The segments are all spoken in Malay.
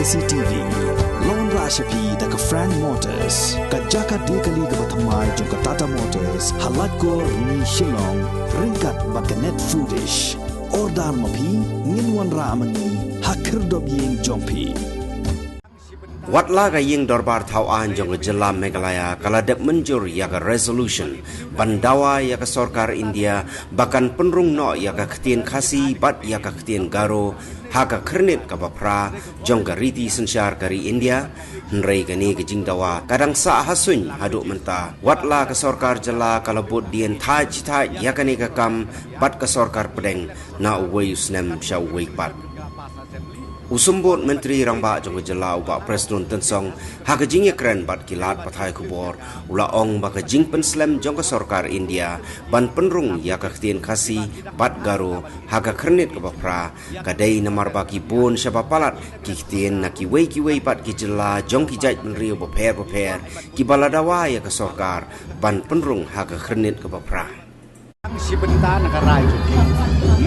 KCTV Lon Rashapi daga Frank Motors kajaka dekali ga bathamai jong Tata Motors halat ko ni Shillong ringkat bakanet foodish ordal mapi nginwan ramani hakir dob yeng jongpi Watla ga ying dorbar tauan jong jela Meghalaya kala dep menjur yaga resolution bandawa yaga sorkar India bahkan penrung no yaga ketien khasi bat yaga ketien garo haga kernit ka bapra jong ga riti sensyar kari India nrei gani ke jingdawa kadang sa hasun haduk menta watla ka sorkar jela kala bot dien thaj yaga ni ka kam bat ka sorkar pedeng na uwei usnem sha uwei pat Usumbot Menteri Rangba jong jela uba Presiden Tensong haga jingye kren bat kilat pathai kubor ula ong baka jing penslam jong ka sorkar India ban penrung ya ka ktien khasi bat garo haga kernit ka bapra kadai namar baki bon syaba palat ki ktien na ki wei pat ki jela jong ki jait menrio boper ki baladawa ya ka sorkar ban penrung haga kernit ka bapra Sebentar negara itu,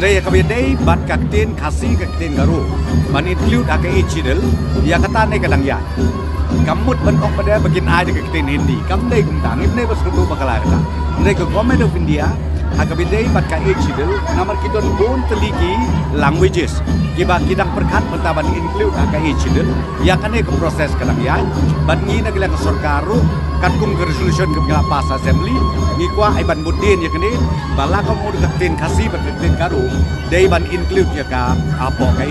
naya kabedai bat kaktin khasi kaktin garu, man include aka ejidel, ya kata ne kadang ya, kamut bentuk pada bagian ada kaktin Hindi, kamdai kumtang, ini bersekutu bakalar ta, naya ke Government of India, aka bedai bat ka ejidel, namar kita bon teligi languages, kiba kidang perkat bertaban include aka ejidel, ya kan ke proses kadang ya, bat ni nagila ke sorkaru. Katkung ke resolution ke Bengala Pas Assembly ngikwa iban budin ya kene bala kamu deketin kasih berketin karu dai ban include ya ka apa ka